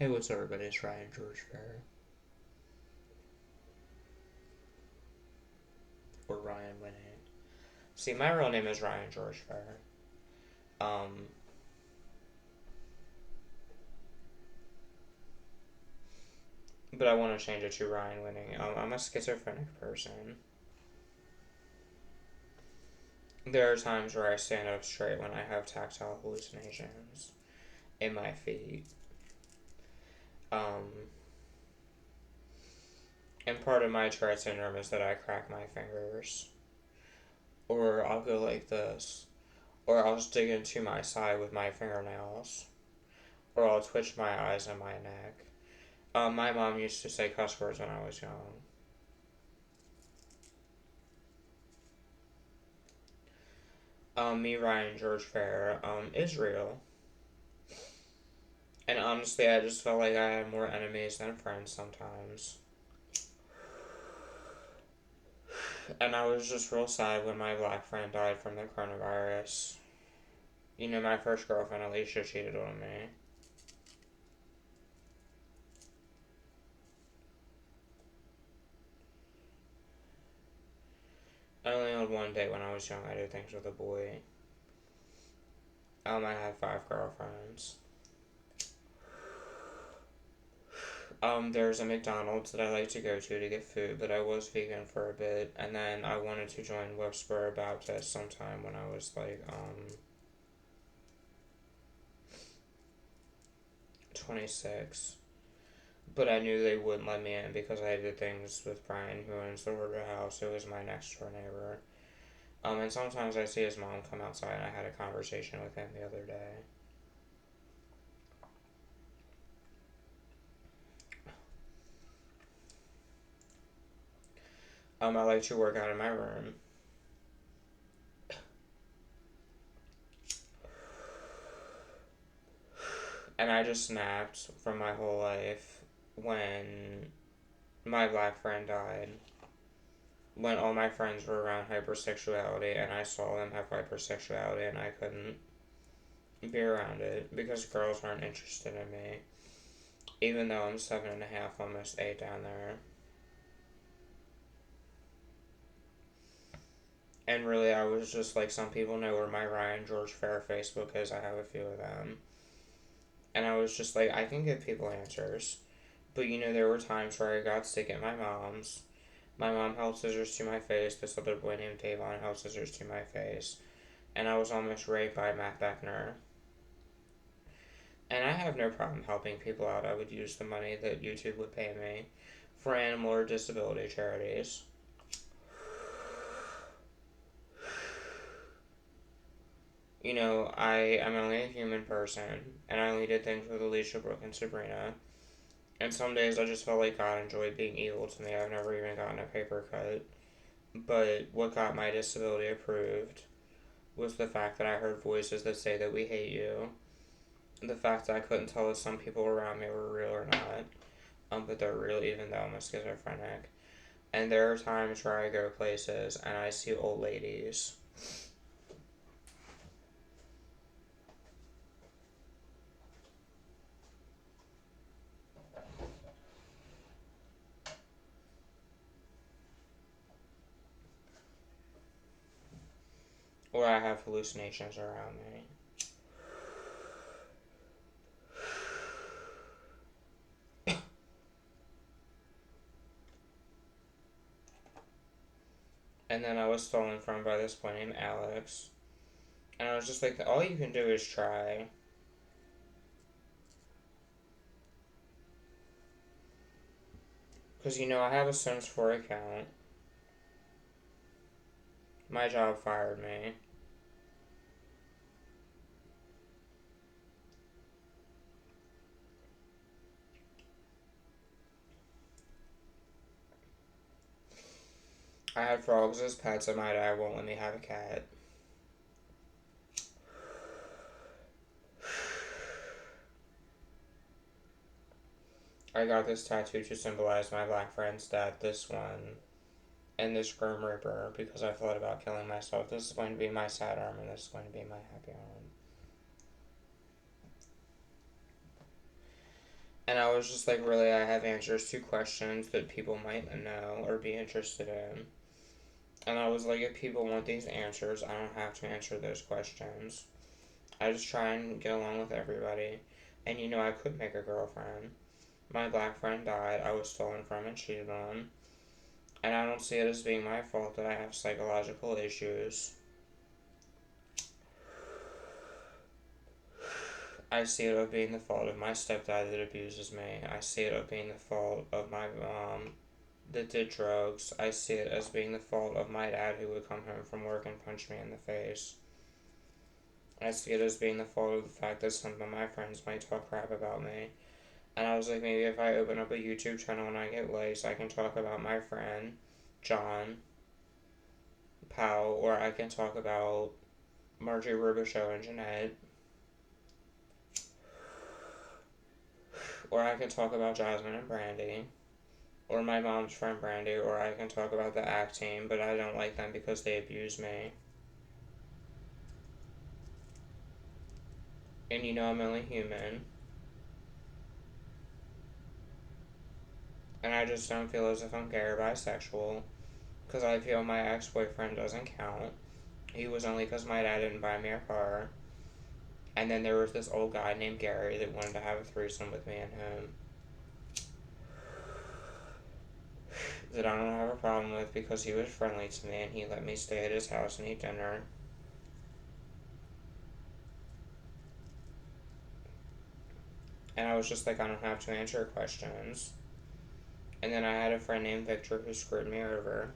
Hey, what's up, everybody? It's Ryan George Fair. Or Ryan Winning. See, my real name is Ryan George Fair. Um, but I want to change it to Ryan Winning. I'm a schizophrenic person. There are times where I stand up straight when I have tactile hallucinations in my feet. Um, and part of my Tourette syndrome is that I crack my fingers. Or I'll go like this. Or I'll just dig into my side with my fingernails. Or I'll twitch my eyes and my neck. My mom used to say cuss words when I was young. Me, Ryan, George Fair, Israel. And honestly, I just felt like I had more enemies than friends sometimes. And I was just real sad when my black friend died from the coronavirus. You know, my first girlfriend, Alicia, cheated on me. I only had one date when I was young. I did things with a boy. I had 5 girlfriends. There's a McDonald's that I like to go to get food, but I was vegan for a bit, and then I wanted to join Webspur Baptist sometime when I was like 26. But I knew they wouldn't let me in because I did things with Brian, who owns the Order House, who was my next door neighbor. And sometimes I see his mom come outside, and I had a conversation with him the other day. I like to work out in my room. And I just snapped from my whole life when my black friend died. When all my friends were around hypersexuality and I saw them have hypersexuality and I couldn't be around it because girls weren't interested in me. Even though I'm 7.5, almost 8 down there. And really, I was just like, some people know where my Ryan George Fair Facebook is. I have a few of them. And I was just like, I can give people answers. But you know, there were times where I got sick at my mom's. My mom held scissors to my face. This other boy named Davon held scissors to my face. And I was almost raped by Matt Beckner. And I have no problem helping people out. I would use the money that YouTube would pay me for animal or disability charities. You know, I am only a human person, and I only did things with Alicia, Brooke, and Sabrina. And some days I just felt like God enjoyed being evil to me. I've never even gotten a paper cut. But what got my disability approved was the fact that I heard voices that say that we hate you. The fact that I couldn't tell if some people around me were real or not. But they're real even though I'm a schizophrenic. And there are times where I go places and I see old ladies. Or I have hallucinations around me. And then I was stolen from by this boy named Alex. And I was just like, all you can do is try. Because, you know, I have a Sims 4 account. My job fired me. I had frogs as pets and my dad won't let me have a cat. I got this tattoo to symbolize my black friend's death, this one, and this Grim Reaper, because I thought about killing myself. This is going to be my sad arm, and this is going to be my happy arm. And I was just like, really, I have answers to questions that people might know or be interested in. And I was like, if people want these answers, I don't have to answer those questions. I just try and get along with everybody. And I could make a girlfriend. My black friend died, I was stolen from and cheated on. And I don't see it as being my fault that I have psychological issues. I see it as being the fault of my stepdad that abuses me. I see it as being the fault of my mom that did drugs. I see it as being the fault of my dad who would come home from work and punch me in the face. I see it as being the fault of the fact that some of my friends might talk crap about me. And I was like, maybe if I open up a YouTube channel and I get likes, I can talk about my friend, John Powell, or I can talk about Margie Robichaux and Jeanette, or I can talk about Jasmine and Brandy, or my mom's friend Brandy, or I can talk about the ACT team, but I don't like them because they abuse me. And I'm only human. And I just don't feel as if I'm gay or bisexual, because I feel my ex-boyfriend doesn't count. He was only because my dad didn't buy me a car. And then there was this old guy named Gary that wanted to have a threesome with me and him. That I don't have a problem with because he was friendly to me and he let me stay at his house and eat dinner. And I was just like, I don't have to answer questions. And then I had a friend named Victor who screwed me over.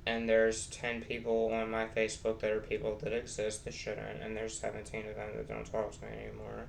And there's 10 people on my Facebook that are people that exist that shouldn't, and there's 17 of them that don't talk to me anymore.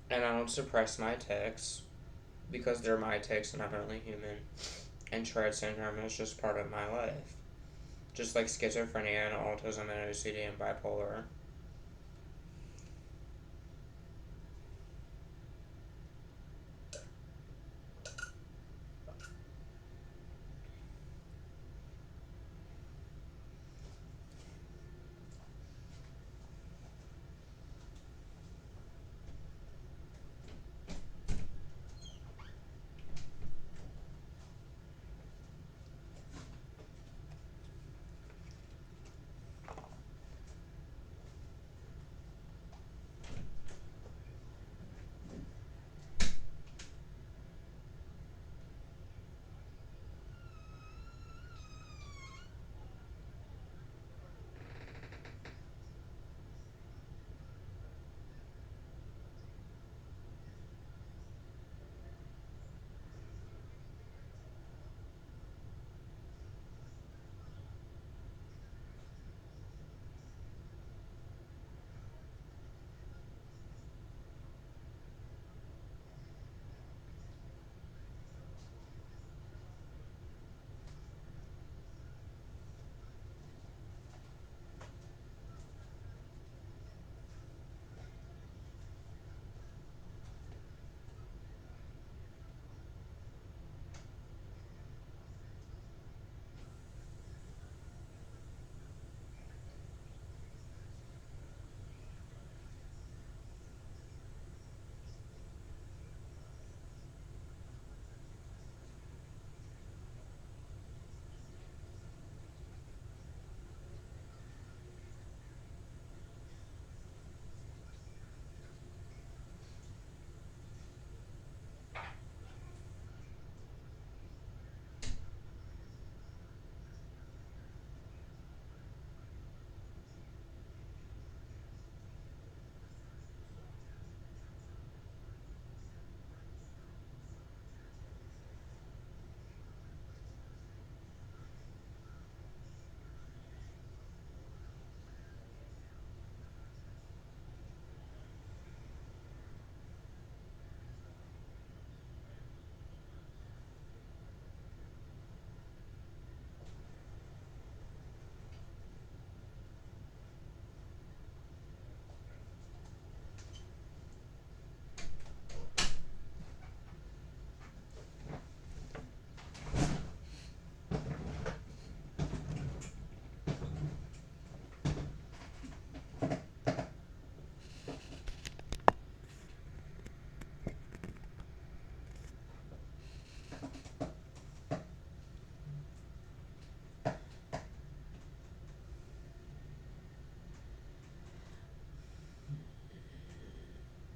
And I don't suppress my tics because they're my tics and I'm only human. And Tourette syndrome is just part of my life. Just like schizophrenia and autism and OCD and bipolar.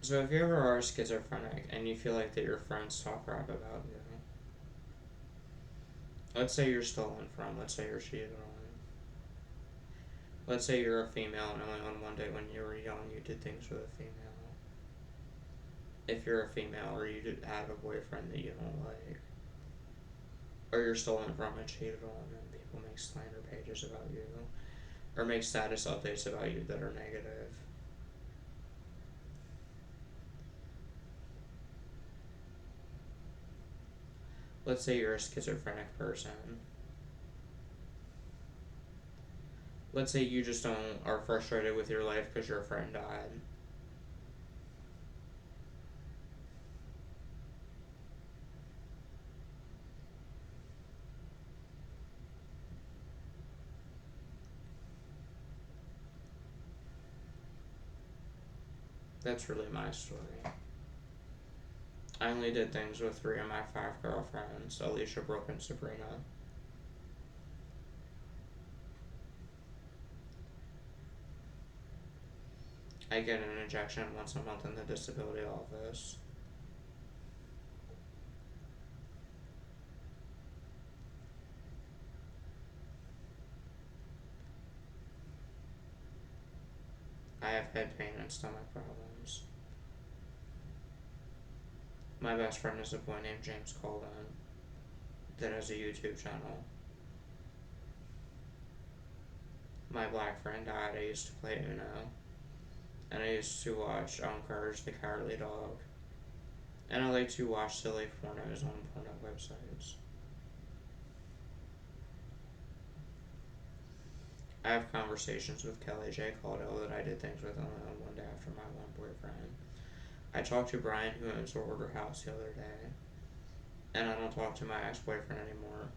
So if you ever are schizophrenic and you feel like that your friends talk crap about you, let's say you're stolen from, let's say you're cheated on, let's say you're a female and only on one day when you were young you did things with a female. If you're a female or you did have a boyfriend that you don't like, or you're stolen from and cheated on and people make slander pages about you, or make status updates about you that are negative. Let's say you're a schizophrenic person. Let's say you just don't are frustrated with your life because your friend died. That's really my story. I only did things with 3 of my 5 girlfriends, Alicia, Brooke, and Sabrina. I get an injection once a month in the disability office. I have head pain and stomach problems. My best friend is a boy named James Colvin that has a YouTube channel. My black friend died. I used to play Uno. And I used to watch Courage the Cowardly Dog. And I like to watch silly pornos on porno websites. I have conversations with Kelly J. Caldwell that I did things with only on one day after my one boyfriend. I talked to Brian, who owns the Order House, the other day. And I don't talk to my ex-boyfriend anymore.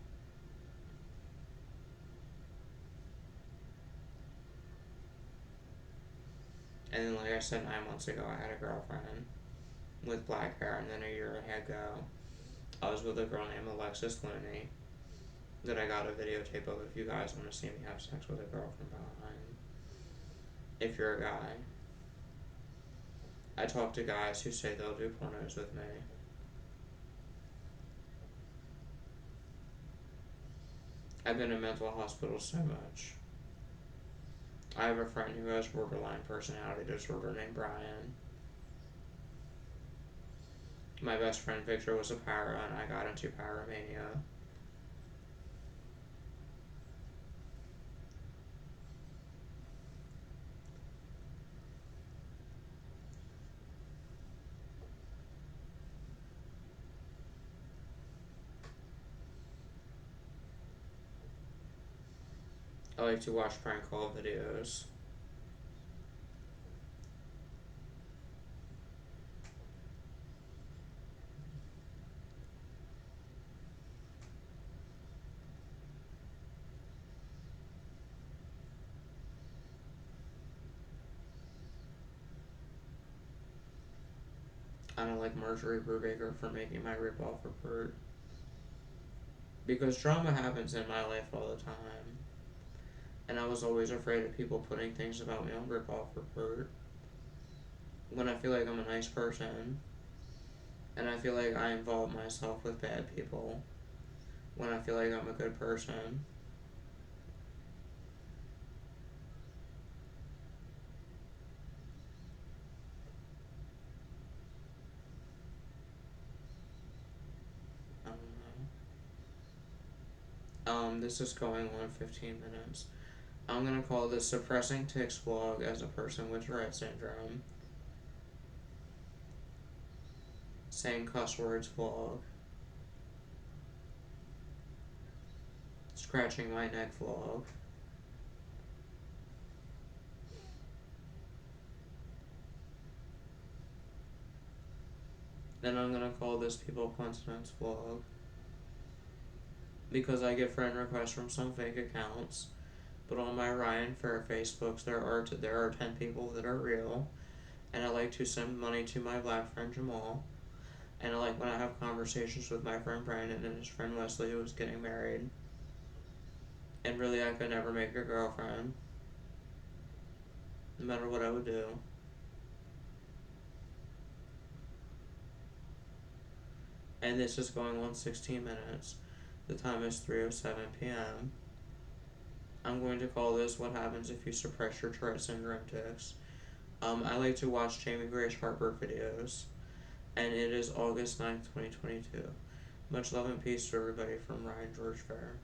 And then, like I said, 9 months ago, I had a girlfriend with black hair, and then a year ago, I was with a girl named Alexis Looney that I got a videotape of if you guys want to see me have sex with a girl from behind. If you're a guy. I talk to guys who say they'll do pornos with me. I've been in mental hospitals so much. I have a friend who has borderline personality disorder named Brian. My best friend Victor was a pyro and I got into pyromania. I like to watch prank call videos. I don't like Marjorie Brubaker for making my ripoff report. Because drama happens in my life all the time. And I was always afraid of people putting things about me on ripoff report. When I feel like I'm a nice person. And I feel like I involve myself with bad people. When I feel like I'm a good person. I don't know. This is going on 15 minutes. I'm gonna call this Suppressing Tics Vlog as a person with Tourette syndrome. Saying cuss words vlog. Scratching my neck vlog. Then I'm gonna call this People Coincidence vlog. Because I get friend requests from some fake accounts. But on my Ryan Fair Facebooks there are 10 people that are real. And I like to send money to my black friend Jamal. And I like when I have conversations with my friend Brandon and his friend Wesley who was getting married. And really I could never make a girlfriend. No matter what I would do. And this is going on 16 minutes. The time is 3:07 p.m. I'm going to call this What Happens If You Suppress Your Tourette Syndrome Tics. I like to watch Jamie Grace Harper videos, and it is August 9th, 2022. Much love and peace to everybody from Ryan George Fair.